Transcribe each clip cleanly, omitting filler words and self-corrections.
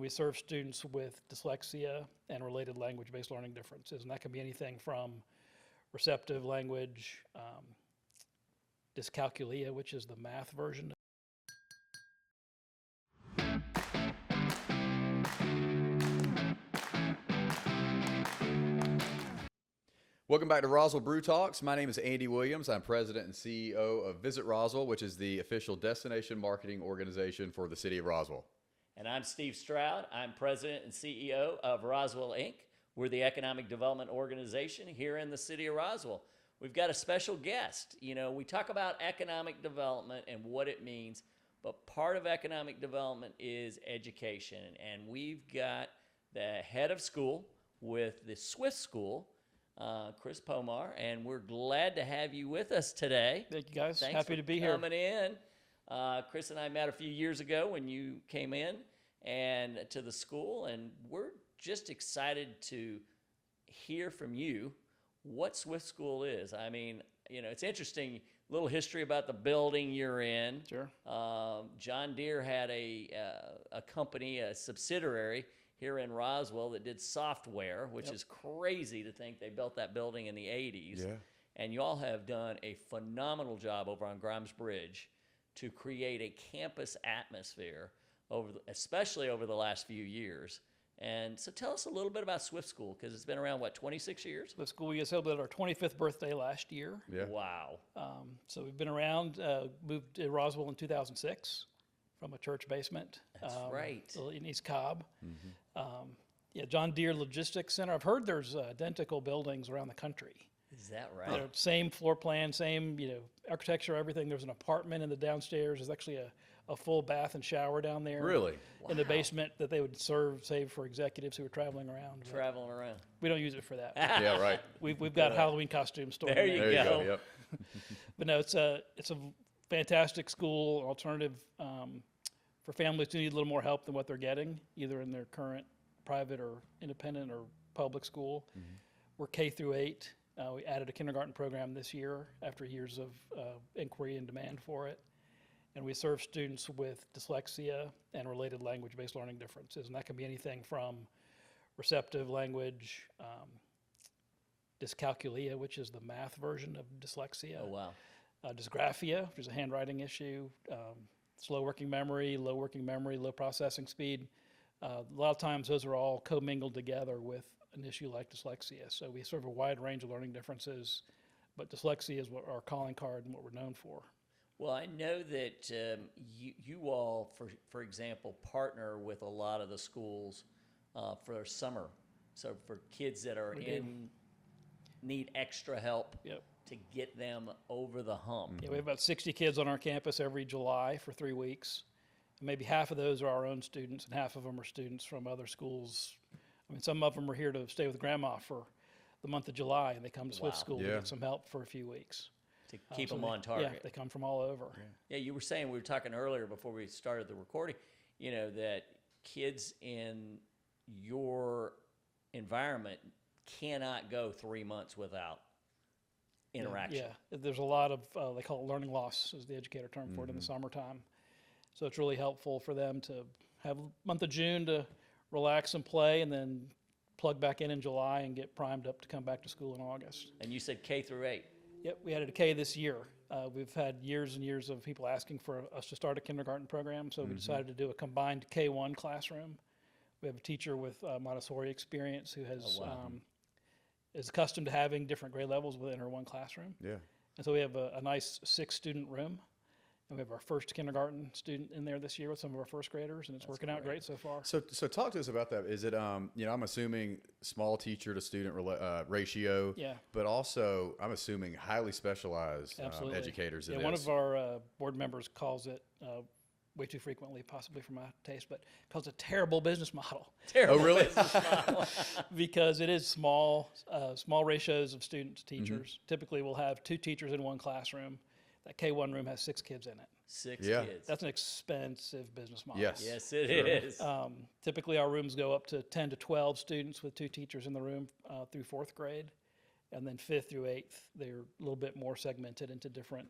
we serve students with dyslexia and related language-based learning differences, and that can be anything from receptive language, dyscalculia, which is the math version. Welcome back to Roswell Brew Talks. My name is Andy Williams. I'm president and CEO of Visit Roswell, which is the official destination marketing organization for the city of Roswell. And I'm Steve Stroud. I'm president and CEO of Roswell, Inc. We're the economic development organization here in the city of Roswell. We've got a special guest. You know, we talk about economic development and what it means, but part of economic development is education. And we've got the head of school with the Swift School, Chris Pomar, and we're glad to have you with us today. Thank you, guys. Thanks Happy to be here. coming in. Chris and I met a few years ago when you came in and to the school, and we're just excited to hear from you what Swift School is. I mean, you know, it's interesting, little history about the building you're in. Sure. John Deere had a company, a subsidiary here in Roswell that did software, which is crazy to think they built that building in the 80s. Yeah. And y'all have done a phenomenal job over on Grimes Bridge to create a campus atmosphere, especially over the last few years. And so tell us a little bit about Swift School, because it's been around, what, 26 years? Swift School, we celebrated our 25th birthday last year. Yeah. Wow. So we've been around, moved to Roswell in 2006 from a church basement. That's right. In East Cobb. John Deere Logistics Center. I've heard there's identical buildings around the country. Is that right? They're same floor plan, same architecture, everything. There's an apartment in the downstairs. There's actually a full bath and shower down there. Really? In the basement that they would save for executives who were traveling around. Traveling around. We don't use it for that. Yeah, right. We've got Halloween costumes stored There in you There you go. go. Yep. But no, it's a fantastic school, alternative for families who need a little more help than what they're getting, either in their current private or independent or public school. We're K through 8. We added a kindergarten program this year after years of inquiry and demand for it. And we serve students with dyslexia and related language-based learning differences. And that can be anything from receptive language, dyscalculia, which is the math version of dyslexia. Oh, wow. Dysgraphia, which is a handwriting issue, slow working memory, low processing speed. A lot of times those are all commingled together with an issue like dyslexia. So we serve a wide range of learning differences, but dyslexia is what our calling card and what we're known for. Well, I know that you all, for example, partner with a lot of the schools for summer. So for kids that are need extra help to get them over the hump. Yeah, we have about 60 kids on our campus every July for 3 weeks. And maybe half of those are our own students, and half of them are students from other schools. I mean, some of them are here to stay with grandma for the month of July, and they come to Swift School to get some help for a few weeks. To keep them on target. Yeah, they come from all over. Yeah, you were saying, we were talking earlier before we started the recording, you know, that kids in your environment cannot go 3 months without interaction. Yeah, there's a lot of, they call it learning loss, is the educator term for it in the summertime. So it's really helpful for them to have a month of June to relax and play, and then plug back in July and get primed up to come back to school in August. And you said K through 8. Yep, we added a K this year. We've had years and years of people asking for us to start a kindergarten program, so we decided to do a combined K-1 classroom. We have a teacher with Montessori experience who has is accustomed to having different grade levels within her one classroom. Yeah. And so we have a nice 6-student room. And we have our first kindergarten student in there this year with some of our first graders, and it's working out great so far. So talk to us about that. Is it, I'm assuming small teacher to student ratio, but also I'm assuming highly specialized educators. Yeah, one of our board members calls it way too frequently, possibly for my taste, but calls it a terrible business model. Terrible really? business model. Because it is small ratios of students to teachers. Typically we'll have 2 teachers in one classroom. That K-1 room has 6 kids in it. 6 kids. That's an expensive business model. Yes, it is. Typically our rooms go up to 10 to 12 students with 2 teachers in the room through 4th grade. And then 5th through 8th, they're a little bit more segmented into different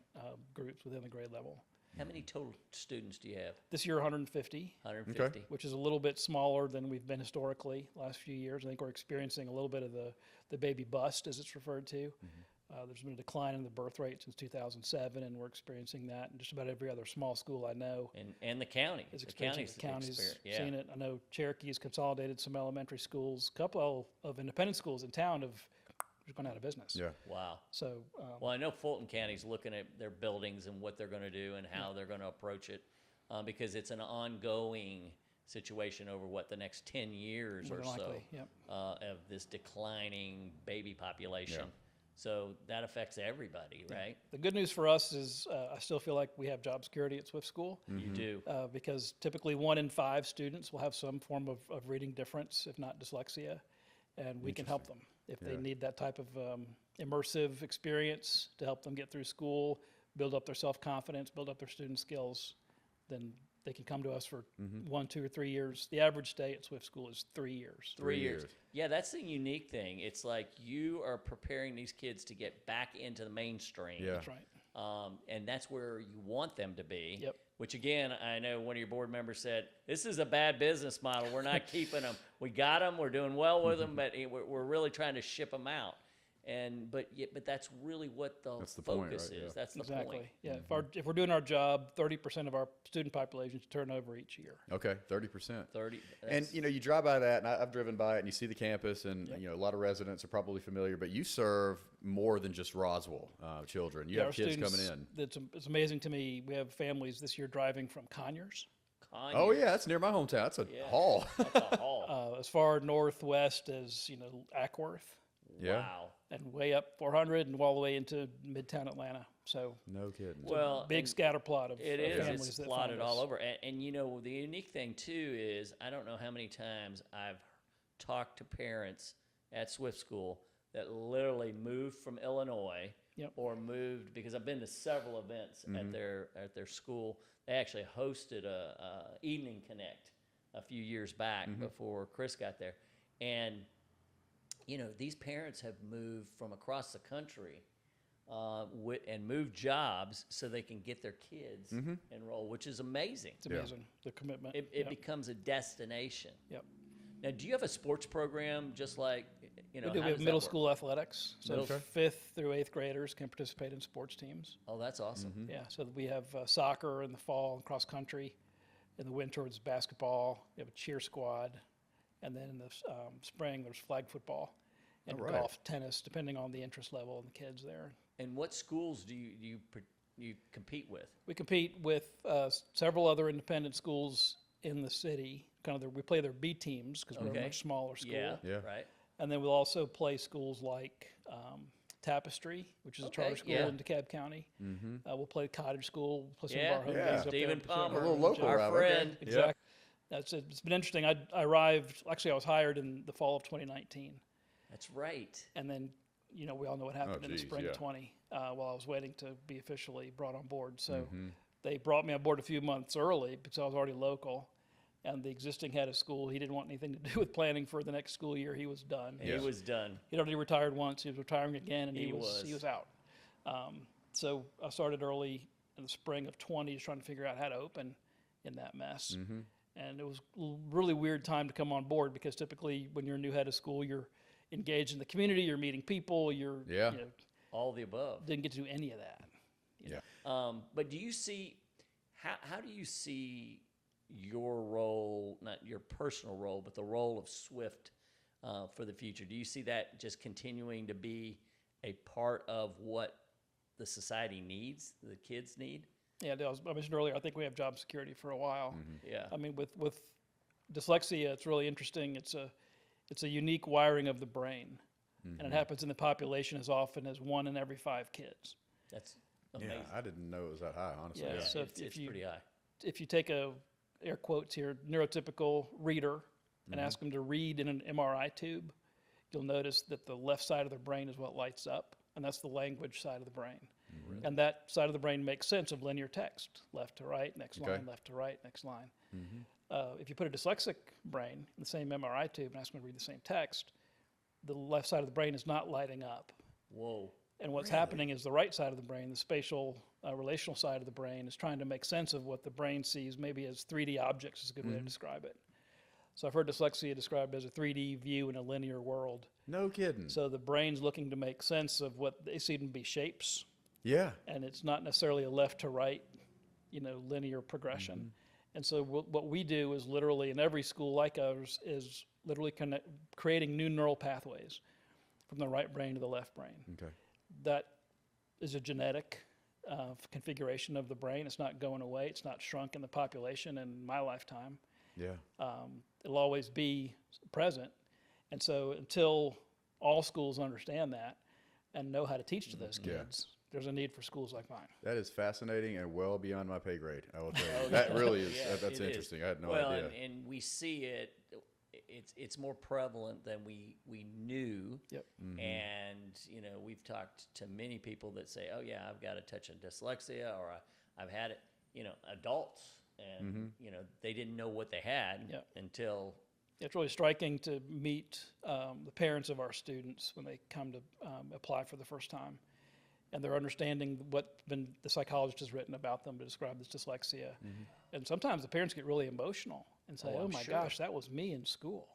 groups within the grade level. How many total students do you have? This year, 150, 150. which is a little bit smaller than we've been historically last few years. I think we're experiencing a little bit of the baby bust, as it's referred to. There's been a decline in the birth rate since 2007, and we're experiencing that in just about every other small school I know. And the county. Is The experiencing county's the county's seen it. I know Cherokee's consolidated some elementary schools. A couple of independent schools in town have just gone out of business. Yeah. Wow. So Well, I know Fulton County's looking at their buildings and what they're going to do and how they're going to approach it, because it's an ongoing situation over the next 10 years more or than so likely, yep. Of this declining baby population. Yeah. So that affects everybody, right? The good news for us is I still feel like we have job security at Swift School. You do. Because typically 1 in 5 students will have some form of reading difference, if not dyslexia, and we can help them. If they need that type of immersive experience to help them get through school, build up their self-confidence, build up their student skills, then they can come to us for 1, 2, or 3 years. The average stay at Swift School is 3 years. 3 years. Yeah, that's the unique thing. It's like you are preparing these kids to get back into the mainstream. Yeah. That's right. And that's where you want them to be. Yep. Which again, I know one of your board members said, "This is a bad business model. We're not keeping them. We got them. We're doing well with them, but we're really trying to ship them out." But that's really what the That's the point, focus right? is. Yeah. That's the Exactly. point. Yeah. If we're doing our job, 30% of our student population turn over each year. Okay, 30%. 30. And you drive by that, and I've driven by it, and you see the campus, and a lot of residents are probably familiar. But you serve more than just Roswell children. You Our have kids students, coming in. It's amazing to me. We have families this year driving from Conyers, Oh yeah, that's near my hometown. That's a haul. That's a haul. as far northwest as Ackworth, Yeah. Wow. and way up 400 and all the way into Midtown Atlanta. So No kidding. Well, big and scatter plot of it of is. families It's that plotted find all us. over. And the unique thing too is I don't know how many times I've talked to parents at Swift School that literally moved from Illinois Yep. or moved because I've been to several events at their school. They actually hosted a Evening Connect a few years back before Chris got there, and these parents have moved from across the country and moved jobs so they can get their kids enrolled, which is amazing. It's amazing, the commitment. It Yep. becomes a destination. Yep. Now, do you have a sports program just like, We how do. We does have that middle work? school athletics, so Middle- Okay. 5th through 8th graders can participate in sports teams. Oh, that's awesome. Yeah, so we have soccer in the fall and cross country. In the winter, it's basketball. We have a cheer squad, and then in the spring, there's flag football and All right. golf, tennis, depending on the interest level of the kids there. And what schools do you compete with? We compete with several other independent schools in the city. We play their B teams because we're a Okay. much smaller school. Yeah, Yeah. right. And then we'll also play schools like Tapestry, which is a charter Okay, school yeah. in DeKalb County. We'll play Cottage School. We'll play some Yeah, of our home yeah. games up there. Stephen in Pacific Pomar, A little Northwest local Virginia. our route, okay. friend. Exactly. It's been interesting. I arrived, actually I was hired in the fall of 2019. That's right. And then, we all know what happened in the geez, spring yeah. of 20 while I was waiting to be officially brought on board. So they brought me on board a few months early because I was already local. And the existing head of school, he didn't want anything to do with planning for the next school year. He was done. He was done. He'd already retired once. He was retiring again, and He he was out. So I started early in the spring of 20, just trying to figure out how to open in that mess. And it was a really weird time to come on board because typically when you're a new head of school, you're engaged in the community, you're meeting people, Yeah. All the above. didn't get to do any of that. But do you see how do you see your role, not your personal role, but the role of Swift for the future? Do you see that just continuing to be a part of what the society needs, the kids need? Yeah, I mentioned earlier, I think we have job security for a while. Yeah. I mean, with dyslexia, it's really interesting. It's a unique wiring of the brain, and it happens in the population as often as 1 in every 5 kids. That's Yeah, amazing. I didn't know it was that high, honestly. Yeah, Yeah. so it's pretty high. If you take a air quotes here neurotypical reader and ask them to read in an MRI tube, you'll notice that the left side of their brain is what lights up, and that's the language side of the brain. And that side of the brain makes sense of linear text, left to right, next line, left to right, next line. If you put a dyslexic brain in the same MRI tube and ask them to read the same text, the left side of the brain is not lighting up. Whoa. And what's happening is the right side of the brain, the spatial relational side of the brain, is trying to make sense of what the brain sees maybe as 3D objects is a good way to describe it. So I've heard dyslexia described as a 3D view in a linear world. No kidding. So the brain's looking to make sense of what they see to be shapes, Yeah. and it's not necessarily a left to right, linear progression. And so what we do is literally in every school like ours is literally creating new neural pathways from the right brain to the left brain. Okay. That is a genetic configuration of the brain. It's not going away. It's not shrunk in the population in my lifetime. Yeah. It'll always be present. And so until all schools understand that and know how to teach to those kids, there's a need for schools like mine. That is fascinating and well beyond my pay grade, I will tell you. That really is, that's interesting. I had no idea. And we see it, it's more prevalent than we knew. Yep. And, we've talked to many people that say, oh yeah, I've got a touch of dyslexia, or I've had it, adults, and, they didn't know what they had until. It's really striking to meet the parents of our students when they come to apply for the first time. And they're understanding what the psychologist has written about them to describe this dyslexia. And sometimes the parents get really emotional and say, oh my gosh, that was me in school.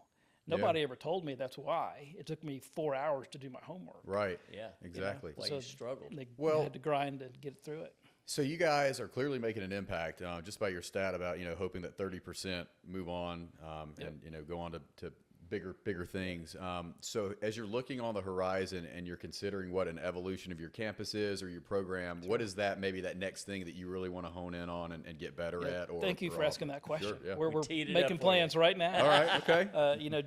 Nobody ever told me that's why. It took me 4 hours to do my homework. Right. Yeah. Exactly. Why you struggled. They Well- had to grind and get through it. So you guys are clearly making an impact just by your stat about, hoping that 30% move on and, go on to bigger things. So as you're looking on the horizon and you're considering what an evolution of your campus is or your program, what is that next thing that you really want to hone in on and get better at? Or Thank you for asking that question. Sure, yeah. We're teed it up making for plans right now. All right. Okay.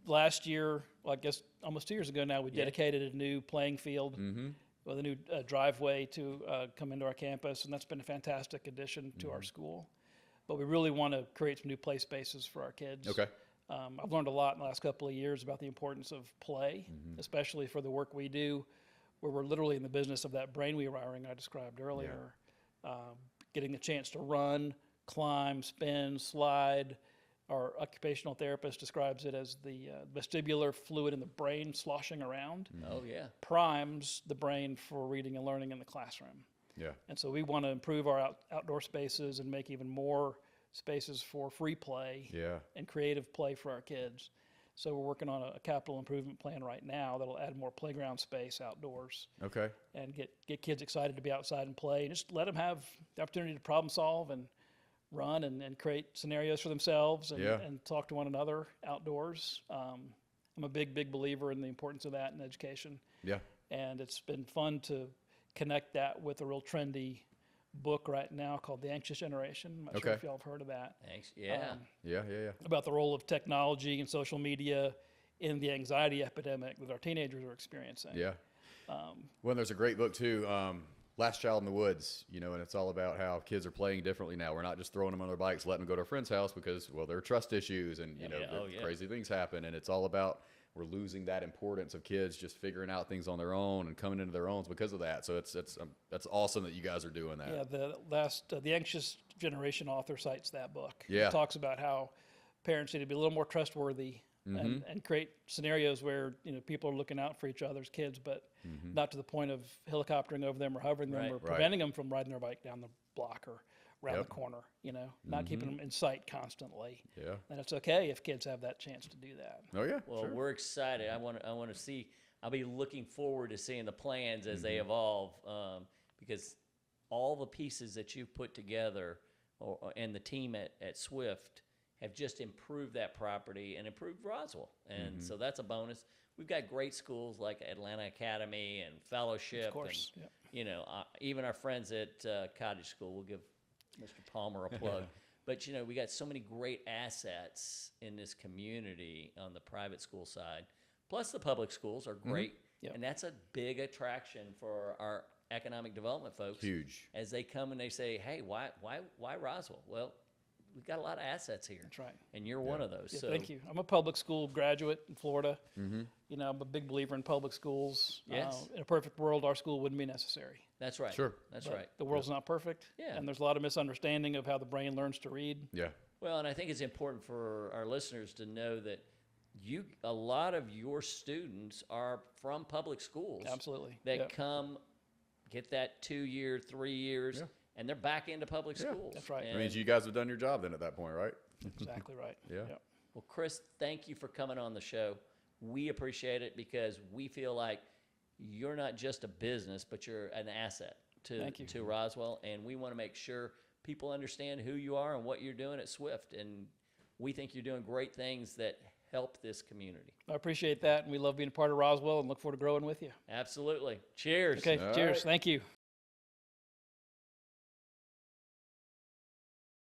Last year, well, I guess almost 2 years ago now, we dedicated a new playing field with a new driveway to come into our campus, and that's been a fantastic addition to our school. But we really want to create some new play spaces for our kids. Okay. I've learned a lot in the last couple of years about the importance of play, especially for the work we do, where we're literally in the business of that brain rewiring I described earlier. Getting the chance to run, climb, spin, slide. Our occupational therapist describes it as the vestibular fluid in the brain sloshing around. Oh, yeah. Primes the brain for reading and learning in the classroom. Yeah. And so we want to improve our outdoor spaces and make even more spaces for free play and creative play for our kids. So we're working on a capital improvement plan right now that'll add more playground space outdoors. Okay. And get kids excited to be outside and play, and just let them have the opportunity to problem solve and run and create scenarios for themselves and talk to one another outdoors. I'm a big believer in the importance of that in education. Yeah. And it's been fun to connect that with a real trendy book right now called The Anxious Generation. I'm not sure if y'all have heard of that. Thanks. Yeah. Yeah. About the role of technology and social media in the anxiety epidemic that our teenagers are experiencing. Yeah. Well, there's a great book too, Last Child in the Woods, and it's all about how kids are playing differently now. We're not just throwing them on their bikes, letting them go to a friend's house because, well, there are trust issues and, crazy things happen. And it's all about, we're losing that importance of kids just figuring out things on their own and coming into their own because of that. So that's awesome that you guys are doing that. Yeah, the Anxious Generation author cites that book. Yeah. It talks about how parents need to be a little more trustworthy and create scenarios where people are looking out for each other's kids, but not to the point of helicoptering over them or hovering them or preventing them from riding their bike down the block or around the corner. Not keeping them in sight constantly. Yeah. And it's okay if kids have that chance to do that. Oh yeah. Well, sure. we're excited. I want to see. I'll be looking forward to seeing the plans as they evolve, because all the pieces that you've put together, and the team at Swift have just improved that property and improved Roswell, and so that's a bonus. We've got great schools like Atlanta Academy and Fellowship, Of course. and even our friends at Cottage School. We'll give Mr. Palmer a plug. But, we got so many great assets in this community on the private school side. Plus, the public schools are great. And that's a big attraction for our economic development folks. Huge. As they come and they say, hey, why Roswell? Well, we've got a lot of assets here. That's right. And you're one of those. Yeah, So thank you. I'm a public school graduate in Florida. I'm a big believer in public schools. Yes. In a perfect world, our school wouldn't be necessary. That's right. Sure. That's But right. The world's not perfect. Yeah. And there's a lot of misunderstanding of how the brain learns to read. Yeah. Well, and I think it's important for our listeners to know that a lot of your students are from public schools. Absolutely. That Yep. come, get that 2 year, 3 years, and they're back into public schools. That's right. It means you guys have done your job then at that point, right? Exactly right. Yeah. Yep. Well, Chris, thank you for coming on the show. We appreciate it because we feel like you're not just a business, but you're an asset Thank you. to Roswell, and we want to make sure people understand who you are and what you're doing at Swift. And we think you're doing great things that help this community. I appreciate that, and we love being a part of Roswell and look forward to growing with you. Absolutely. Cheers. Okay, All cheers. right. Thank you.